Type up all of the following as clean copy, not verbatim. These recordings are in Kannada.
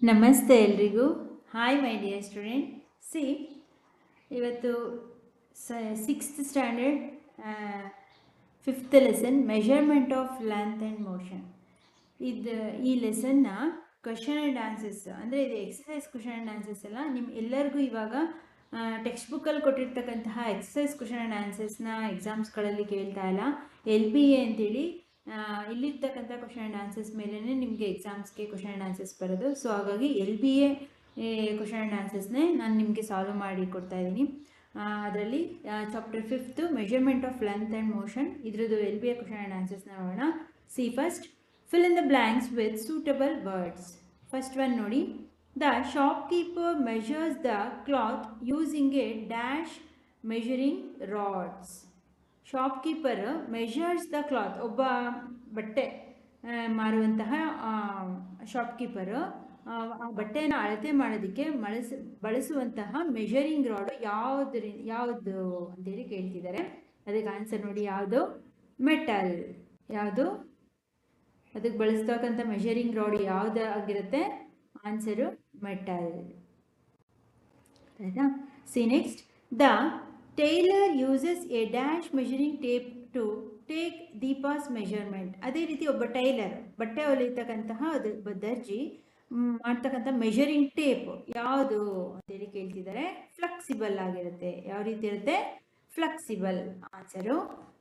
ನಮಸ್ತೆ ಎಲ್ರಿಗೂ. Hi my dear student. See ಇವತ್ತು sixth standard fifth lesson measurement of length and motion. ಈ ಲೆಸನ್ನ ಕ್ವಶನ್ ಆ್ಯಂಡ್ ಆನ್ಸರ್ಸ್ ಅಂದರೆ ಇದು ಎಕ್ಸಸೈಸ್ ಕ್ವಶನ್ ಆ್ಯಂಡ್ ಆನ್ಸರ್ಸ್ ಎಲ್ಲ ನಿಮ್ಮ ಎಲ್ಲರಿಗೂ ಇವಾಗ ಟೆಕ್ಸ್ಟ್ ಬುಕ್ಕಲ್ಲಿ ಕೊಟ್ಟಿರ್ತಕ್ಕಂತಹ ಎಕ್ಸಸೈಸ್ ಕ್ವಶನ್ ಆ್ಯಂಡ್ ಆನ್ಸರ್ಸ್ನ ಎಕ್ಸಾಮ್ಸ್ಗಳಲ್ಲಿ ಕೇಳ್ತಾ ಇಲ್ಲ. LBA ಅಂತೇಳಿ ಇಲ್ಲಿರ್ತಕ್ಕಂಥ ಕ್ವಶನ್ ಆ್ಯಂಡ್ ಆನ್ಸರ್ಸ್ ಮೇಲೇ ನಿಮಗೆ ಎಕ್ಸಾಮ್ಸ್ಗೆ ಕ್ವಶನ್ ಆ್ಯಂಡ್ ಆನ್ಸರ್ಸ್ ಬರೋದು. ಸೊ ಹಾಗಾಗಿ LBA ಕ್ವಶನ್ ಆ್ಯಂಡ್ ಆನ್ಸರ್ಸ್ನೇ ನಾನು ನಿಮಗೆ ಸಾಲ್ವ್ ಮಾಡಿ ಕೊಡ್ತಾ ಇದ್ದೀನಿ. ಅದರಲ್ಲಿ chapter 5 measurement of length and motion, ಇದ್ರದ್ದು LBA ಕ್ವಶನ್ ಆ್ಯಂಡ್ ಆನ್ಸರ್ಸ್ನ ನೋಡೋಣ. C first, fill in the blanks with suitable words. First one ನೋಡಿ, the shopkeeper measures the cloth using a dash measuring rods. Shopkeeper measures the cloth. ಒಬ್ಬ ಬಟ್ಟೆ ಮಾರುವಂತಹ ಶಾಪ್ಕೀಪರ್ ಆ ಬಟ್ಟೆಯನ್ನು ಅಳತೆ ಮಾಡೋದಕ್ಕೆ ಬಳಸುವಂತಹ ಮೆಷರಿಂಗ್ ರಾಡ್ ಯಾವುದು ಅಂತೇಳಿ ಕೇಳ್ತಿದ್ದಾರೆ. ಅದಕ್ಕೆ ಆನ್ಸರ್ ನೋಡಿ, ಯಾವುದು? ಮೆಟಲ್. ಯಾವುದು? ಅದಕ್ಕೆ ಬಳಸ್ತಕ್ಕಂಥ ಮೆಷರಿಂಗ್ ರಾಡ್ ಯಾವುದಾಗಿರುತ್ತೆ? Answer metal. ಆಯಿತಾ? See next, the tailor uses a dash measuring tape to take Deepa's measurement. ಅದೇ ರೀತಿ ಒಬ್ಬ ಟೈಲರ್, ಬಟ್ಟೆ ಹೊಲಿತಕ್ಕಂತಹ ದರ್ಜಿ ಮಾಡ್ತಕ್ಕಂಥ ಮೆಷರಿಂಗ್ ಟೇಪ್ ಯಾವುದು ಅಂತೇಳಿ ಕೇಳ್ತಿದ್ದಾರೆ. ಫ್ಲೆಕ್ಸಿಬಲ್ ಆಗಿರುತ್ತೆ. ಯಾವ ರೀತಿ ಇರುತ್ತೆ? ಫ್ಲೆಕ್ಸಿಬಲ್. ಆನ್ಸರು.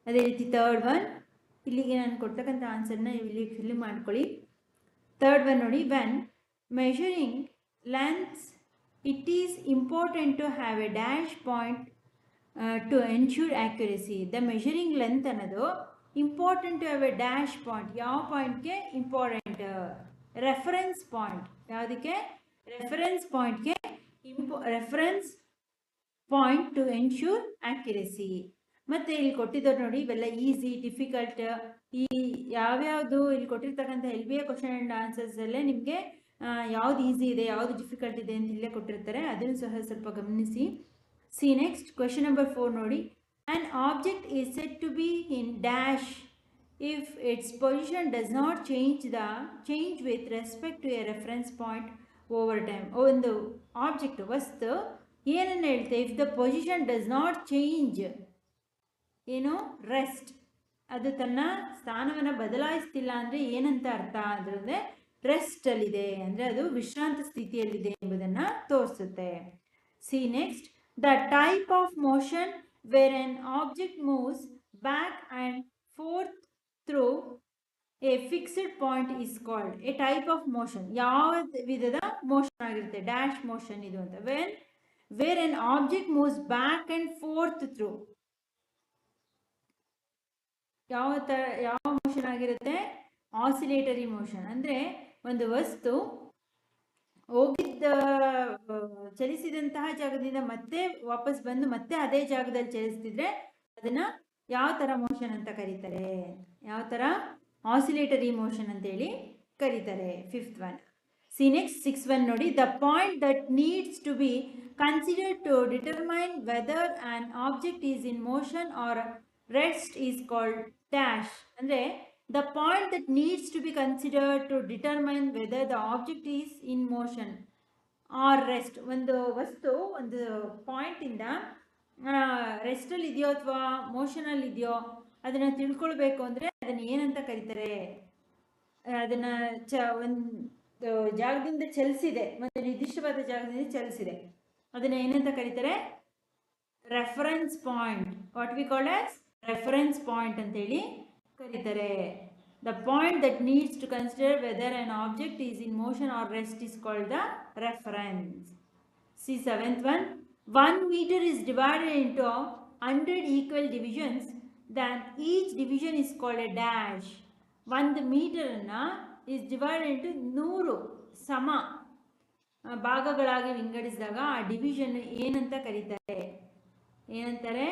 ಅದೇ ರೀತಿ ಥರ್ಡ್ ಒನ್, ಇಲ್ಲಿಗೆ ನಾನು ಕೊಡ್ತಕ್ಕಂಥ ಆನ್ಸರ್ನ ಇಲ್ಲಿ ಫಿಲ್ ಮಾಡ್ಕೊಳ್ಳಿ. ಥರ್ಡ್ ಒನ್ ನೋಡಿ, when measuring lengths it is important to have a dash point to ensure accuracy. The measuring length ಅನ್ನೋದು important to have a dash point. ಯಾವ ಪಾಯಿಂಟ್ಗೆ ಇಂಪಾರ್ಟೆಂಟ್? Reference point. ಯಾವುದಕ್ಕೆ? ರೆಫರೆನ್ಸ್ ಪಾಯಿಂಟ್ಗೆ reference point to ensure accuracy. ಮತ್ತು ಇಲ್ಲಿ ಕೊಟ್ಟಿದ್ದಾರೆ ನೋಡಿ, ಇವೆಲ್ಲ ಈಸಿ, ಡಿಫಿಕಲ್ಟ್, ಈ ಯಾವ್ಯಾವುದು ಇಲ್ಲಿ ಕೊಟ್ಟಿರ್ತಕ್ಕಂಥ LBA ಕ್ವಶನ್ ಆ್ಯಂಡ್ ಆನ್ಸರ್ಸಲ್ಲೇ ನಿಮಗೆ ಯಾವ್ದು ಈಸಿ ಇದೆ, ಯಾವುದು ಡಿಫಿಕಲ್ಟ್ ಇದೆ ಅಂತ ಇಲ್ಲೇ ಕೊಟ್ಟಿರ್ತಾರೆ. ಅದನ್ನು ಸಹ ಸ್ವಲ್ಪ ಗಮನಿಸಿ. ಸಿ ನೆಕ್ಸ್ಟ್, ಕ್ವೆಶನ್ ನಂಬರ್ 4 ನೋಡಿ, an object is set to be in dash if its position does not change with respect to a reference point over time. ಒಂದು ಆಬ್ಜೆಕ್ಟ್, ವಸ್ತು ಏನನ್ನು ಹೇಳ್ತೆ? If the position does not change, ಏನು? ರೆಸ್ಟ್. ಅದು ತನ್ನ ಸ್ಥಾನವನ್ನು ಬದಲಾಯಿಸ್ತಿಲ್ಲ ಅಂದರೆ ಏನಂತ ಅರ್ಥ? ಅಂದರೆ ರೆಸ್ಟಲ್ಲಿದೆ, ಅಂದರೆ ಅದು ವಿಶ್ರಾಂತ ಸ್ಥಿತಿಯಲ್ಲಿದೆ ಎಂಬುದನ್ನು ತೋರಿಸುತ್ತೆ. See next, the type of motion where an object moves back and forth through a fixed point is called. A type of motion, ಯಾವ ವಿಧದ ಮೋಷನ್ ಆಗಿರುತ್ತೆ? ಡ್ಯಾಶ್ ಮೋಷನ್ ಇದು ಅಂತ. Where an object moves back and forth through, ಯಾವ ಮೋಷನ್ ಆಗಿರುತ್ತೆ? Oscillatory motion. ಅಂದರೆ ಒಂದು ವಸ್ತು ಚಲಿಸಿದಂತಹ ಜಾಗದಿಂದ ಮತ್ತೆ ವಾಪಸ್ ಬಂದು ಮತ್ತೆ ಅದೇ ಜಾಗದಲ್ಲಿ ಚಲಿಸ್ತಿದ್ರೆ ಅದನ್ನ ಯಾವ ಥರ ಮೋಷನ್ ಅಂತ ಕರೀತಾರೆ? ಯಾವ ಥರ? ಆಸಿಲೇಟರಿ ಮೋಷನ್ ಅಂತೇಳಿ ಕರೀತಾರೆ. Fifth one. See next, 6 one ನೋಡಿ, the point that needs to be considered to determine whether an object is in motion or rest is called dash. ಅಂದರೆ the point that needs to be considered to determine whether the object is in motion or rest. ಒಂದು ವಸ್ತು ಒಂದು ಪಾಯಿಂಟಿಂದ ರೆಸ್ಟಲ್ಲಿ ಇದೆಯೋ ಅಥವಾ ಮೋಷನಲ್ಲಿ ಇದೆಯೋ ಅದನ್ನು ತಿಳ್ಕೊಳ್ಬೇಕು ಅಂದರೆ ಅದನ್ನು ಏನಂತ ಕರೀತಾರೆ? ಅದನ್ನು ಒಂದು ಜಾಗದಿಂದ ಚಲಿಸಿದೆ, ಒಂದು ನಿರ್ದಿಷ್ಟವಾದ ಜಾಗದಿಂದ ಚಲಿಸಿದೆ, ಅದನ್ನು ಏನಂತ ಕರೀತಾರೆ? Reference point. What we call as reference point ಅಂತೇಳಿ ಕರೀತಾರೆ. The point that needs to consider whether an object is in motion or rest is called the reference. See 7th one. 1 meter is divided into 100 equal divisions. Then each division is called a dash. 1 meter is divided into 100 ಸಮ ಭಾಗಗಳಾಗಿ ವಿಂಗಡಿಸಿದಾಗ ಆ ಡಿವಿಷನ್ ಏನಂತ ಕರೀತಾರೆ? ಏನಂತಾರೆ?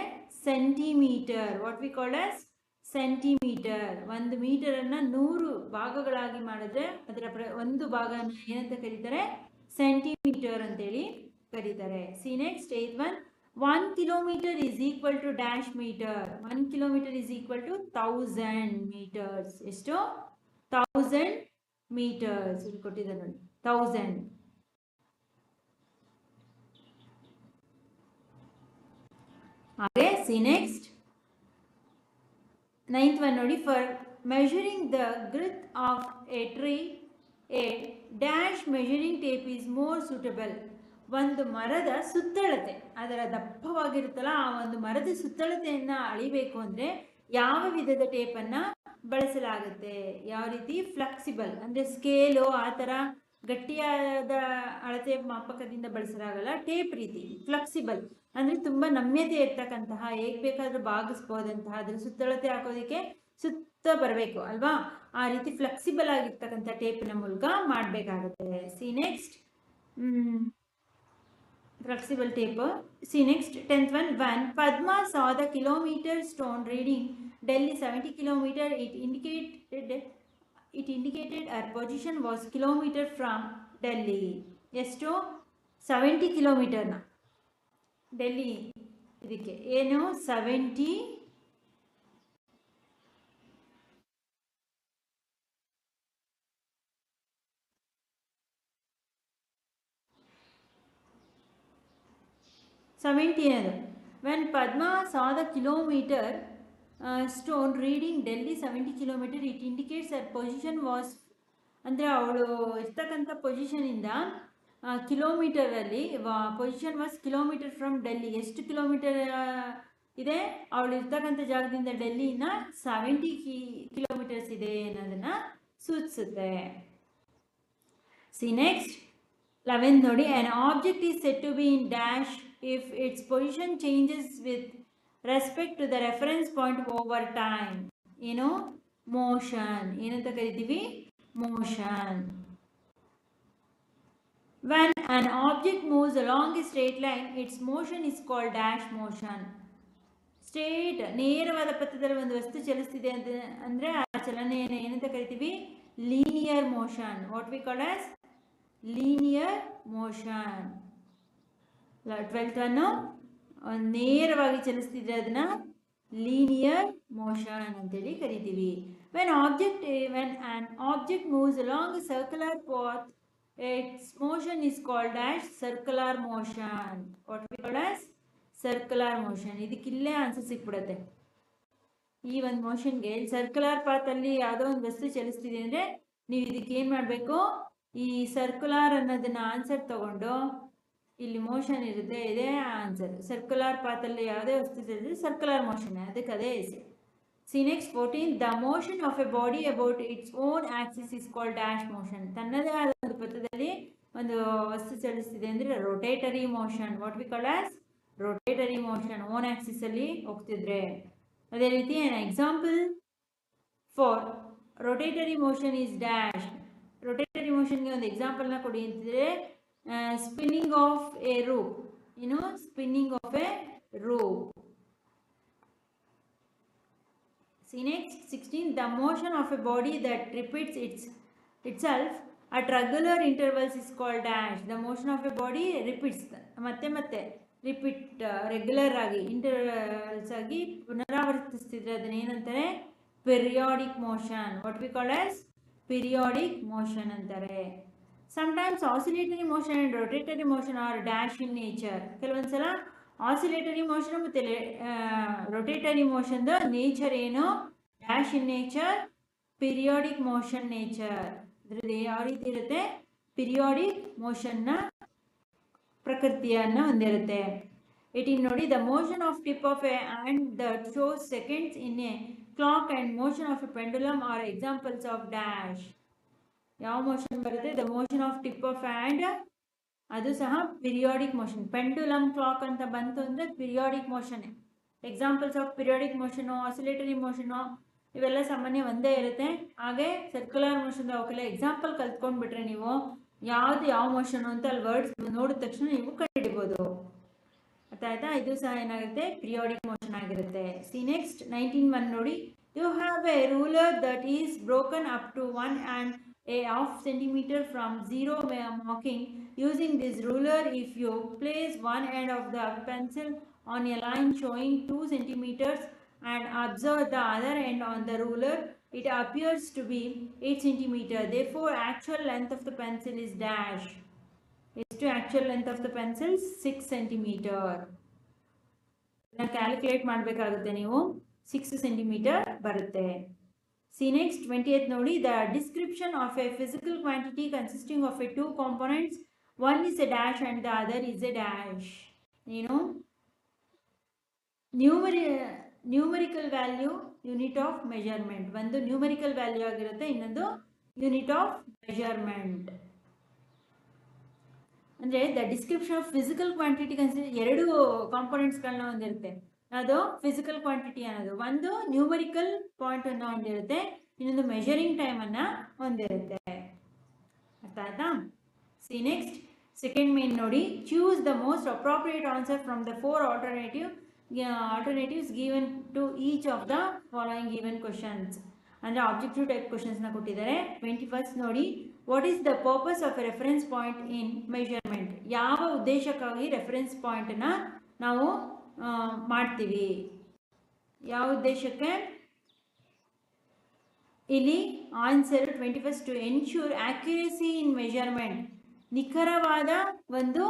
Centimetre. What we call as centimetre. 1 ಮೀಟರನ್ನು 100 ಭಾಗಗಳಾಗಿ ಮಾಡಿದ್ರೆ ಅದರ ಒಂದು ಭಾಗನ ಏನಂತ ಕರೀತಾರೆ? ಸೆಂಟಿಮೀಟರ್ ಅಂತೇಳಿ ಕರೀತಾರೆ. See next, 8th one. 1 kilometre is equal to dash metre. 1 kilometre is equal to 1000 metres. ಎಷ್ಟು? 1000 ಮೀಟರ್ಸ್ ಇಲ್ಲಿ ಕೊಟ್ಟಿದ್ದಾರೆ ನೋಡಿ, 1000. ಹಾಗೆ ಸಿ ನೆಕ್ಸ್ಟ್ 9th one ನೋಡಿ, for measuring the girth of a tree a dash measuring tape is more suitable. ಒಂದು ಮರದ ಸುತ್ತಳತೆ, ಅದರ ದಪ್ಪವಾಗಿರುತ್ತಲ್ಲ ಆ ಒಂದು ಮರದ ಸುತ್ತಳತೆಯನ್ನು ಅಳಿಬೇಕು ಅಂದರೆ ಯಾವ ವಿಧದ ಟೇಪನ್ನು ಬಳಸಲಾಗುತ್ತೆ? ಯಾವ ರೀತಿ? ಫ್ಲೆಕ್ಸಿಬಲ್ ಅಂದರೆ ಸ್ಕೇಲು ಆ ಥರ ಗಟ್ಟಿಯಾದ ಅಳತೆ ಮಾಪಕದಿಂದ ಬಳಸಲಾಗಲ್ಲ. ಟೇಪ್ ರೀತಿ ಫ್ಲೆಕ್ಸಿಬಲ್ ಅಂದರೆ ತುಂಬ ನಮ್ಯತೆ ಇರ್ತಕ್ಕಂತಹ, ಹೇಗೆ ಬೇಕಾದರೂ ಬಾಗಿಸ್ಬೋದಂತಹ, ಅದ್ರ ಸುತ್ತಳತೆ ಹಾಕೋದಕ್ಕೆ ಸುತ್ತ ಬರಬೇಕು ಅಲ್ವಾ, ಆ ರೀತಿ ಫ್ಲೆಕ್ಸಿಬಲ್ ಆಗಿರ್ತಕ್ಕಂಥ ಟೇಪಿನ ಮೂಲಕ ಮಾಡಬೇಕಾಗುತ್ತೆ. C next flexible taper. See next 10th one. When Padma saw the kilometer stone reading Delhi 70 kilometer, it indicated her position was kilometer from Delhi. ಎಷ್ಟು? 70 ಕಿಲೋಮೀಟರ್ನ ಡೆಲ್ಲಿ ಇದಕ್ಕೆ ಏನು 70 17. When Padma saw the kilometer stone reading Delhi 70 kilometer, it indicates her position was, ಅಂದರೆ ಅವಳು ಇರ್ತಕ್ಕಂಥ ಪೊಸಿಷನಿಂದ ಕಿಲೋಮೀಟರಲ್ಲಿ position was kilometer from Delhi. ಎಷ್ಟು ಕಿಲೋಮೀಟರ್ ಇದೆ ಅವಳು ಇರ್ತಕ್ಕಂಥ ಜಾಗದಿಂದ ಡೆಲ್ಲಿನ? 70 ಕಿಲೋಮೀಟರ್ಸ್ ಇದೆ ಅನ್ನೋದನ್ನು ಸೂಚಿಸುತ್ತೆ. ಸಿ ನೆಕ್ಸ್ಟ್ 11 ನೋಡಿ, an object is said to be in dash if its position changes with respect to the reference point over time. ಏನು? ಮೋಷನ್. ಏನಂತ ಕರಿತೀವಿ? Motion. When an object moves along a straight line, its motion is called dash motion. Straight ನೇರವಾದ ಪಥದಲ್ಲಿ ಒಂದು ವಸ್ತು ಚಲಿಸ್ತಿದೆ ಅಂತ ಅಂದರೆ ಆ ಚಲನೆಯನ್ನು ಏನಂತ ಕರಿತೀವಿ? Linear motion. What we call as linear motion. 12th ಅನ್ನು ನೇರವಾಗಿ ಚಲಿಸ್ತಿದ್ರೆ ಅದನ್ನ ಲೀನಿಯರ್ ಮೋಷನ್ ಅಂತೇಳಿ ಕರಿತೀವಿ. when an object moves along a circular path, its motion is called as circular motion. what we call as circular motion. ಇದಕ್ಕಿಲ್ಲೇ ಆನ್ಸರ್ ಸಿಕ್ಬಿಡುತ್ತೆ. ಈ ಒಂದು ಮೋಷನ್ಗೆ ಸರ್ಕ್ಯುಲರ್ ಪಾತಲ್ಲಿ ಯಾವುದೋ ಒಂದು ವಸ್ತು ಚಲಿಸ್ತಿದೆ ಅಂದರೆ ನೀವು ಇದಕ್ಕೆ ಏನು ಮಾಡಬೇಕು? ಈ ಸರ್ಕ್ಯುಲರ್ ಅನ್ನೋದನ್ನ ಆನ್ಸರ್ ತಗೊಂಡು ಇಲ್ಲಿ ಮೋಷನ್ ಇರುತ್ತೆ, ಇದೇ ಆನ್ಸರ್. ಸರ್ಕ್ಯುಲರ್ ಪಾತಲ್ಲಿ ಯಾವುದೇ ವಸ್ತು ಚಲಿಸಿದ್ರೆ ಸರ್ಕ್ಯುಲರ್ ಮೋಷನ್, ಅದಕ್ಕೆ ಅದೇ ಹೆಸರು. See next 14. The motion of a body about its own axis is called dash motion. ತನ್ನದೇ ಆದ ಒಂದು ಪಥದಲ್ಲಿ ಒಂದು ವಸ್ತು ಚಲಿಸ್ತಿದೆ ಅಂದರೆ rotatory motion. What we call as rotatory motion. Own axis ಅಲ್ಲಿ ಹೋಗ್ತಿದ್ರೆ. ಅದೇ ರೀತಿ example for rotatory motion is dash. Rotatory ಮೋಷನ್ಗೆ ಒಂದು ಎಕ್ಸಾಂಪಲ್ನ ಕೊಡಿ ಅಂತಿದ್ರೆ ಸ್ಪಿನ್ನಿಂಗ್ ಆಫ್ ಎ ರೂಪ್. ಏನು? Spinning of a rope. See next 16. The motion of a body that repeats itself at regular intervals is called dash. The motion of a body repeats, ಮತ್ತೆ ಮತ್ತೆ ರಿಪೀಟ್ ರೆಗ್ಯುಲರ್ ಆಗಿ ಇಂಟರ್ವಲ್ಸ್ ಆಗಿ ಪುನರಾವರ್ತಿಸ್ತಿದ್ರೆ ಅದನ್ನ ಏನಂತಾರೆ? Periodic motion. What we call as periodic motion ಅಂತಾರೆ. Sometimes oscillatory motion and rotatory motion are dash in nature. ಕೆಲವೊಂದ್ಸಲ ಆಸಿಲೇಟರಿ ಮೋಷನ್ ಮತ್ತು ರೊಟೇಟರಿ ಮೋಷನ್ದ ನೇಚರ್ ಏನು? Dash in nature, periodic motion nature. ಅದರಲ್ಲಿ ಯಾವ ರೀತಿ ಇರುತ್ತೆ? ಪಿರಿಯಾಡಿಕ್ ಮೋಷನ್ನ ಪ್ರಕೃತಿಯನ್ನು ಹೊಂದಿರುತ್ತೆ. 18 ನೋಡಿ, the motion of tip of a hand that shows seconds in a clock and motion of a pendulum are examples of dash. ಯಾವ ಮೋಷನ್ ಬರುತ್ತೆ? The motion of tip of hand, ಅದು ಸಹ ಪಿರಿಯಾಡಿಕ್ ಮೋಷನ್. ಪೆಂಡುಲಮ್ ಕ್ಲಾಕ್ ಅಂತ ಬಂತು ಅಂದರೆ periodic motion. Examples of periodic motion, oscillatory motion ಇವೆಲ್ಲ ಸಾಮಾನ್ಯ ಒಂದೇ ಇರುತ್ತೆ. ಹಾಗೆ ಸರ್ಕ್ಯುಲರ್ ಮೋಷನ್ ಅವಕ್ಕೆಲ್ಲ ಎಕ್ಸಾಂಪಲ್ ಕಲ್ತ್ಕೊಂಡ್ಬಿಟ್ರೆ ನೀವು ಯಾವುದು ಯಾವ ಮೋಷನು ಅಂತ ಅಲ್ಲಿ ವರ್ಡ್ಸ್ ನೋಡಿದ ತಕ್ಷಣ ನೀವು ಕಂಡುಹಿಡಿಬೋದು. ಅರ್ಥ ಆಯ್ತಾ? ಇದು ಸಹ ಏನಾಗುತ್ತೆ? ಪಿರಿಯಾಡಿಕ್ ಮೋಷನ್ ಆಗಿರುತ್ತೆ. ಸಿ ನೆಕ್ಸ್ಟ್ 19 ನೋಡಿ, you have a ruler that is broken up to 1 and a half centimeter from zero marking. Using this ruler, if you place one end of the pencil on a line showing 2 centimeters and observe the other end on the ruler, it appears to be 8 centimeter. Therefore, actual length of the pencil is dash. Is to actual length of the pencil 6 centimeter. Calculate ಮಾಡಬೇಕಾಗುತ್ತೆ ನೀವು. 6 ಸೆಂಟಿಮೀಟರ್ ಬರುತ್ತೆ. See next 20th ನೋಡಿ, the description of a physical quantity consisting of a two components, one is a dash and the other is a dash. Numerical value unit of measurement. ಒಂದು ನ್ಯೂಮರಿಕಲ್ ವ್ಯಾಲ್ಯೂ ಆಗಿರುತ್ತೆ, ಇನ್ನೊಂದು ಯೂನಿಟ್ ಆಫ್ ಮೆಜರ್ಮೆಂಟ್. ಅಂದರೆ the description of physical quantity ಎರಡು ಕಾಂಪೊನೆಂಟ್ಸ್ಗಳನ್ನ ಹೊಂದಿರುತ್ತೆ. ಅದು ಫಿಸಿಕಲ್ ಕ್ವಾಂಟಿಟಿ ಅನ್ನೋದು ಒಂದು ನ್ಯೂಮರಿಕಲ್ ಪಾಯಿಂಟ್ ಅನ್ನು ಹೊಂದಿರುತ್ತೆ, ಇನ್ನೊಂದು ಮೆಜರಿಂಗ್ ಟೈಮ್ ಅನ್ನ ಹೊಂದಿರುತ್ತೆ. ಅರ್ಥ ಆಯ್ತಾ? ಸಿ ನೆಕ್ಸ್ಟ್ ಸೆಕೆಂಡ್ ಮೇನ್ ನೋಡಿ, choose the most appropriate answer from the 4 alternatives given to each of the following given questions. ಅಂದರೆ ಆಬ್ಜೆಕ್ಟಿವ್ ಟೈಪ್ ಕ್ವಶನ್ಸ್ನ ಕೊಟ್ಟಿದ್ದಾರೆ. 21st ನೋಡಿ, what is the purpose of a reference point in measurement? ಯಾವ ಉದ್ದೇಶಕ್ಕಾಗಿ ರೆಫರೆನ್ಸ್ ಪಾಯಿಂಟನ್ನು ನಾವು ಮಾಡ್ತೀವಿ? ಯಾವ ಉದ್ದೇಶಕ್ಕೆ? ಇಲ್ಲಿ answer 21st, to ensure accuracy in measurement. ನಿಖರವಾದ ಒಂದು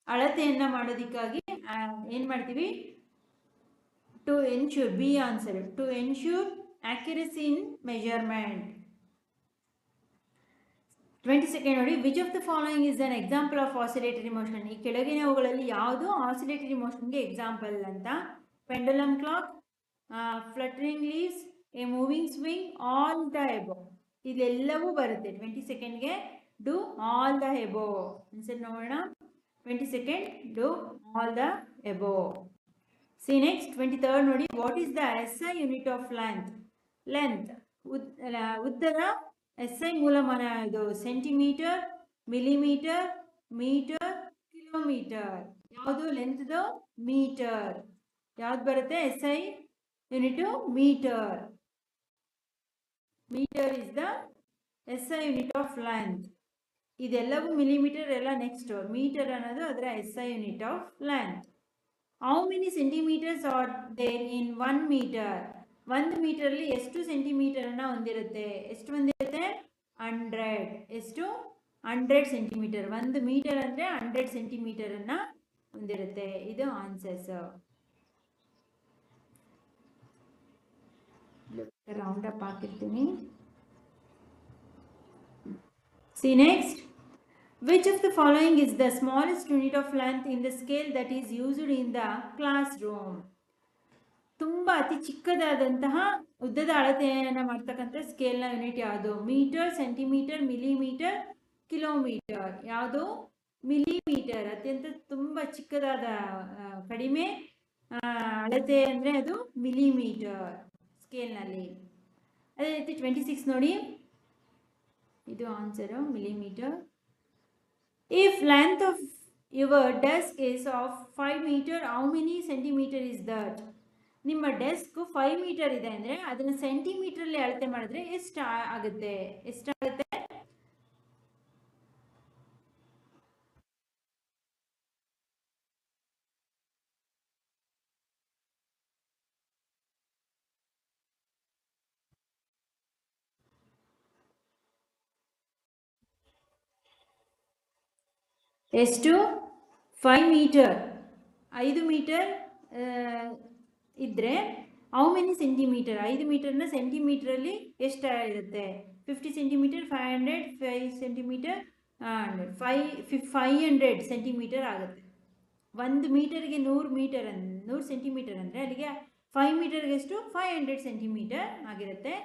ಅಳತೆಯನ್ನು ಮಾಡೋದಕ್ಕಾಗಿ ಏನು ಮಾಡ್ತೀವಿ? To ensure, B answer, to ensure accuracy in measurement. 22nd ನೋಡಿ, which of the following is an example of oscillatory motion? ಈ ಕೆಳಗಿನವುಗಳಲ್ಲಿ ಯಾವುದು ಆಸಿಲೇಟರಿ ಮೋಷನ್ಗೆ ಎಕ್ಸಾಂಪಲ್ ಅಂತ? Pendulum clock, fluttering leaves, a moving swing, all the above. ಇದೆಲ್ಲವೂ ಬರುತ್ತೆ 22ndಗೆ. Do all the above answer ನೋಡೋಣ. 22nd, do all the above. See next 23rd ನೋಡಿ, what is the SI unit of length? ಉದ್ದದ SI ಮೂಲಮಾನ ಇದು ಸೆಂಟಿಮೀಟರ್, ಮಿಲಿಮೀಟರ್, ಮೀಟರ್, ಕಿಲೋಮೀಟರ್. ಯಾವುದು ಲೆಂತ್ದು? ಮೀಟರ್. ಯಾವ್ದು ಬರುತ್ತೆ SI unit? Metre. Metre is the SI unit of length. ಇದೆಲ್ಲವೂ ಮಿಲಿಮೀಟರ್ ಎಲ್ಲ ನೆಕ್ಸ್ಟ್. ಮೀಟರ್ ಅನ್ನೋದು ಅದರ SI unit of length. How many centimetres are there in 1 metre? 1 ಮೀಟರ್ಲಿ ಎಷ್ಟು ಸೆಂಟಿಮೀಟರನ್ನು ಹೊಂದಿರುತ್ತೆ? ಎಷ್ಟು ಹೊಂದಿರುತ್ತೆ? 100. ಎಷ್ಟು? 100 ಸೆಂಟಿಮೀಟರ್. 1 ಮೀಟರ್ ಅಂದರೆ 100 ಸೆಂಟಿಮೀಟರನ್ನು ಹೊಂದಿರುತ್ತೆ. ಇದು ಆನ್ಸರ್ಸ್. ರೌಂಡ್ ಅಪ್ ಹಾಕಿರ್ತೀನಿ. C next, which of the following is the smallest unit of length in the scale that is used in the classroom? ತುಂಬ ಅತಿ ಚಿಕ್ಕದಾದಂತಹ ಉದ್ದದ ಅಳತೆಯನ್ನು ಮಾಡ್ತಕ್ಕಂಥ ಸ್ಕೇಲ್ನ ಯೂನಿಟ್ ಯಾವುದು? Metre, centimetre, millimetre, kilometre. ಯಾವುದು? ಮಿಲಿಮೀಟರ್. ಅತ್ಯಂತ ತುಂಬ ಚಿಕ್ಕದಾದ ಕಡಿಮೆ ಅಳತೆ ಅಂದರೆ ಅದು ಮಿಲಿಮೀಟರ್ ಸ್ಕೇಲ್ನಲ್ಲಿ. ಅದೇ ರೀತಿ 26 ನೋಡಿ, ಇದು answer, millimetre. If length of your desk is of 5 meter, how many centimeter is that? ನಿಮ್ಮ ಡೆಸ್ಕ್ 5 ಮೀಟರ್ ಇದೆ ಅಂದರೆ ಅದನ್ನು ಸೆಂಟಿಮೀಟರ್ಲಿ ಅಳತೆ ಮಾಡಿದ್ರೆ ಎಷ್ಟು ಆಗುತ್ತೆ? ಎಷ್ಟಾಗುತ್ತೆ? ಎಷ್ಟು? 5 ಮೀಟರ್. 5 ಮೀಟರ್ ಇದ್ದರೆ ಹೌ ಮೆನಿ ಸೆಂಟಿಮೀಟರ್? 5 ಮೀಟರ್ನ ಸೆಂಟಿಮೀಟ್ರಲ್ಲಿ ಎಷ್ಟು ಇರುತ್ತೆ? 50 ಸೆಂಟಿಮೀಟರ್, 500, 5 ಸೆಂಟಿಮೀಟರ್, 500 ಸೆಂಟಿಮೀಟರ್ ಆಗುತ್ತೆ. 1 ಮೀಟರ್ಗೆ 100 ಸೆಂಟಿಮೀಟರ್ ಅಂದರೆ ಅಲ್ಲಿಗೆ 5 ಮೀಟರ್ಗೆ ಎಷ್ಟು? 500 ಸೆಂಟಿಮೀಟರ್ ಆಗಿರುತ್ತೆ.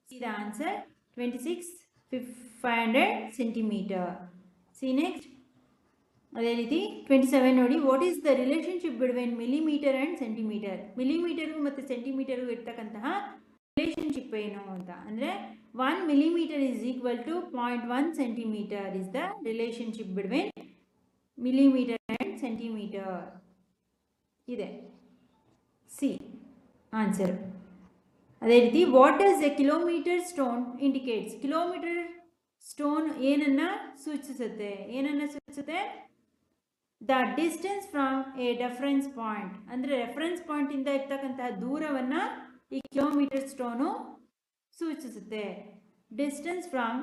ಇದು ಆನ್ಸರ್ 26, 500 ಸೆಂಟಿಮೀಟರ್. ಸಿ ನೆಕ್ಸ್ಟ್ ಅದೇ ರೀತಿ 27 ನೋಡಿ, what is the relationship between millimeter and centimeter? ಮಿಲಿಮೀಟರ್ಗೂ ಮತ್ತು ಸೆಂಟಿಮೀಟರ್ಗೂ ಇರ್ತಕ್ಕಂತಹ ರಿಲೇಷನ್ಶಿಪ್ ಏನು ಅಂತ ಅಂದರೆ 1 millimeter is equal to 0.1 centimeter is the relationship between millimeter and centimeter. ಇದೆ ಸಿ ಆನ್ಸರ್. ಅದೇ ರೀತಿ what does a kilometre stone indicates? Kilometre stone ಏನನ್ನು ಸೂಚಿಸುತ್ತೆ? The distance from a reference point. ಅಂದರೆ ರೆಫರೆನ್ಸ್ ಪಾಯಿಂಟಿಂದ ಇರ್ತಕ್ಕಂತಹ ದೂರವನ್ನು ಈ ಕಿಲೋಮೀಟರ್ ಸ್ಟೋನು ಸೂಚಿಸುತ್ತೆ. Distance from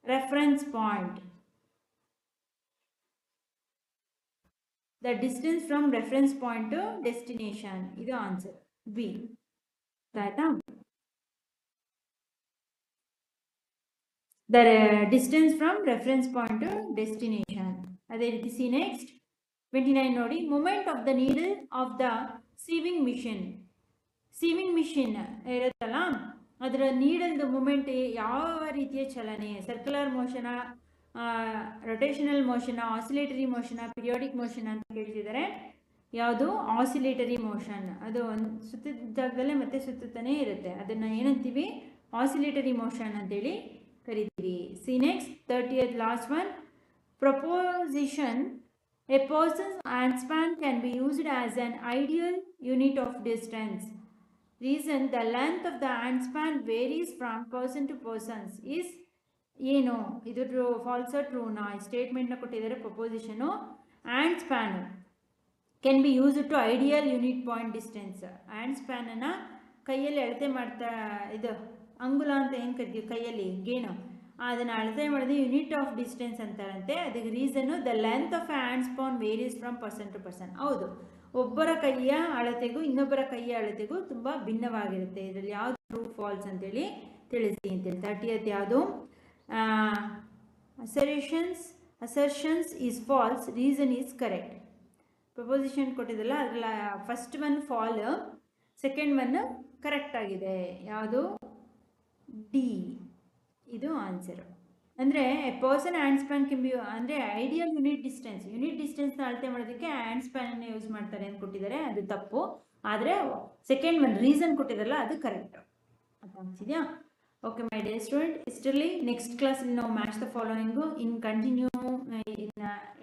reference point. The distance from reference point to destination. ಇದು ಆನ್ಸರ್ ಬಿ. ಆಯ್ತಾ? The distance from reference point to destination. ಅದೇ ರೀತಿ ಸಿ ನೆಕ್ಸ್ಟ್ 29 ನೋಡಿ, movement of the needle of the sewing machine. Sewing machine ಇರುತ್ತಲ್ಲ, ಅದರ ನೀಡಲ್ದು ಮೂಮೆಂಟ್ ಯಾವ ರೀತಿಯ ಚಲನೆ, circular motion, rotational motion, oscillatory motion, periodic motion ಅಂತ ಕೇಳ್ತಿದ್ದಾರೆ. ಯಾವುದು? Oscillatory motion. ಅದು ಒಂದು ಸುತ್ತಿದ ಜಾಗದಲ್ಲೇ ಮತ್ತೆ ಸುತ್ತುತ್ತಾನೆ ಇರುತ್ತೆ. ಅದನ್ನು ಏನಂತೀವಿ? ಆಸಿಲೇಟರಿ ಮೋಷನ್ ಅಂತೇಳಿ ಕರಿತೀವಿ. C next 30th last one, proposition. A person's handspan can be used as an ideal unit of distance. Reason: the length of the handspan varies from person to person. Is ಏನು? ಇದು ಟ್ರೂ ಫಾಲ್ಸ್ ಟ್ರೂನಾ? ಸ್ಟೇಟ್ಮೆಂಟ್ನ ಕೊಟ್ಟಿದ್ದಾರೆ. Proposition hand span can be use to ideal unit point distance. Hand ಸ್ಪ್ಯಾನನ್ನು ಕೈಯಲ್ಲಿ ಅಳತೆ ಮಾಡ್ತಾ, ಇದು ಅಂಗುಲ ಅಂತ ಏನು ಕರಿತೀವಿ ಕೈಯಲ್ಲಿ, ಗೇಣು, ಅದನ್ನು ಅಳತೆ ಮಾಡಿದ್ರೆ ಯೂನಿಟ್ ಆಫ್ ಡಿಸ್ಟೆನ್ಸ್ ಅಂತಾರಂತೆ. ಅದಕ್ಕೆ reason the length of hand span varies from person to person. ಹೌದು, ಒಬ್ಬರ ಕೈಯ ಅಳತೆಗೂ ಇನ್ನೊಬ್ಬರ ಕೈಯ ಅಳತೆಗೂ ತುಂಬ ಭಿನ್ನವಾಗಿರುತ್ತೆ. ಇದರಲ್ಲಿ ಯಾವುದು ಟ್ರೂ ಫಾಲ್ಸ್ ಅಂತೇಳಿ ತಿಳಿಸಿ ಅಂತೇಳಿ. 30th ಯಾವುದು? Assertions is false, reason is correct. Proposition ಕೊಟ್ಟಿದ್ದಲ್ಲ, ಅದರಲ್ಲಿ first one false, second one correct ಆಗಿದೆ. ಯಾವುದು? ಡಿ. ಇದು ಆನ್ಸರು. ಅಂದರೆ person hand span can be, ಅಂದರೆ ಐಡಿಯಲ್ ಯೂನಿಟ್ ಡಿಸ್ಟೆನ್ಸ್ನ ಅಳತೆ ಮಾಡೋದಕ್ಕೆ ಹ್ಯಾಂಡ್ ಸ್ಪ್ಯಾನನ್ನು ಯೂಸ್ ಮಾಡ್ತಾರೆ ಅಂತ ಕೊಟ್ಟಿದ್ದಾರೆ. ಅದು ತಪ್ಪು. ಆದರೆ ಸೆಕೆಂಡ್ ಒನ್ ರೀಸನ್ ಕೊಟ್ಟಿದ್ದಾರಲ್ಲ, ಅದು ಕರೆಕ್ಟ್. ಅಂತ ಅನಿಸಿದೆಯಾ? ಓಕೆ ಮೈ ಡಿಯರ್ ಸ್ಟೂಡೆಂಟ್, ಇಷ್ಟರಲ್ಲಿ ನೆಕ್ಸ್ಟ್ ಕ್ಲಾಸಲ್ಲಿ ನಾವು match the following in continue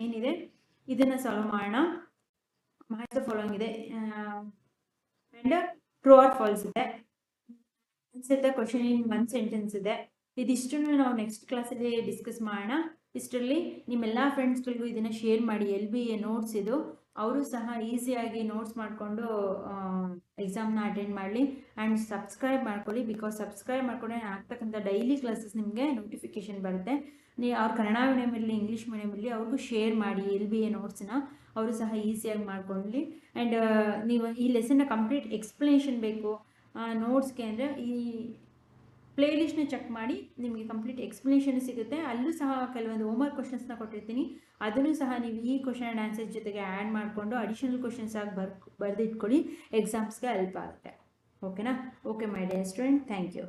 ಏನಿದೆ ಇದನ್ನು ಸಾಲ್ವ್ ಮಾಡೋಣ. ಮ್ಯಾಚ್ ದ ಫಾಲೋಯಿಂಗ್ ಇದೆ ಆ್ಯಂಡ್ ಟ್ರೂ ಆರ್ ಫಾಲ್ಸ್ ಇದೆ. Answer the question in one sentence ಇದೆ. ಇದಿಷ್ಟನ್ನು ನಾವು ನೆಕ್ಸ್ಟ್ ಕ್ಲಾಸಲ್ಲಿ ಡಿಸ್ಕಸ್ ಮಾಡೋಣ. ಇಷ್ಟರಲ್ಲಿ ನಿಮ್ಮೆಲ್ಲ ಫ್ರೆಂಡ್ಸ್ಗಳಿಗೂ ಇದನ್ನು ಶೇರ್ ಮಾಡಿ. LBA ನೋಟ್ಸ್ ಇದು, ಅವರು ಸಹ ಈಸಿಯಾಗಿ ನೋಟ್ಸ್ ಮಾಡಿಕೊಂಡು ಎಕ್ಸಾಮ್ನ ಅಟೆಂಡ್ ಮಾಡಲಿ. ಆ್ಯಂಡ್ ಸಬ್ಸ್ಕ್ರೈಬ್ ಮಾಡ್ಕೊಳ್ಳಿ. ಬಿಕಾಸ್ ಸಬ್ಸ್ಕ್ರೈಬ್ ಮಾಡ್ಕೊಂಡ್ರೆ ಆಗ್ತಕ್ಕಂಥ ಡೈಲಿ ಕ್ಲಾಸಸ್ ನಿಮಗೆ ನೋಟಿಫಿಕೇಷನ್ ಬರುತ್ತೆ. ಅವ್ರು ಕನ್ನಡ ಮೀಡಿಯಮ್ ಇರಲಿ, ಇಂಗ್ಲೀಷ್ ಮೀಡಿಯಮ್ ಇರಲಿ, ಅವ್ರಿಗೂ ಶೇರ್ ಮಾಡಿ LBA ನೋಟ್ಸನ್ನ. ಅವರು ಸಹ ಈಸಿಯಾಗಿ ಮಾಡ್ಕೊಳ್ಳಿ. ಆ್ಯಂಡ್ ನೀವು ಈ ಲೆಸನ್ನ ಕಂಪ್ಲೀಟ್ ಎಕ್ಸ್ಪ್ಲನೇಷನ್ ಬೇಕು ನೋಟ್ಸ್ಗೆ ಅಂದರೆ ಈ ಪ್ಲೇಲಿಸ್ಟ್ನ ಚೆಕ್ ಮಾಡಿ, ನಿಮಗೆ ಕಂಪ್ಲೀಟ್ ಎಕ್ಸ್ಪ್ಲನೇಷನ್ ಸಿಗುತ್ತೆ. ಅಲ್ಲೂ ಸಹ ಕೆಲವೊಂದು ಹೋಮ್ವರ್ಕ್ ಕ್ವಶನ್ಸ್ನ ಕೊಟ್ಟಿರ್ತೀನಿ. ಅದನ್ನು ಸಹ ನೀವು ಈ ಕ್ವಶನ್ ಆ್ಯಂಡ್ ಆನ್ಸರ್ಸ್ ಜೊತೆಗೆ ಆ್ಯಡ್ ಮಾಡಿಕೊಂಡು ಅಡಿಷನಲ್ ಕ್ವಶನ್ಸ್ ಆಗಿ ಬರೆದಿಟ್ಕೊಳ್ಳಿ. ಎಕ್ಸಾಮ್ಸ್ಗೆ ಹೆಲ್ಪ್ ಆಗುತ್ತೆ. ಓಕೆನಾ? Okay my dear student, thank you.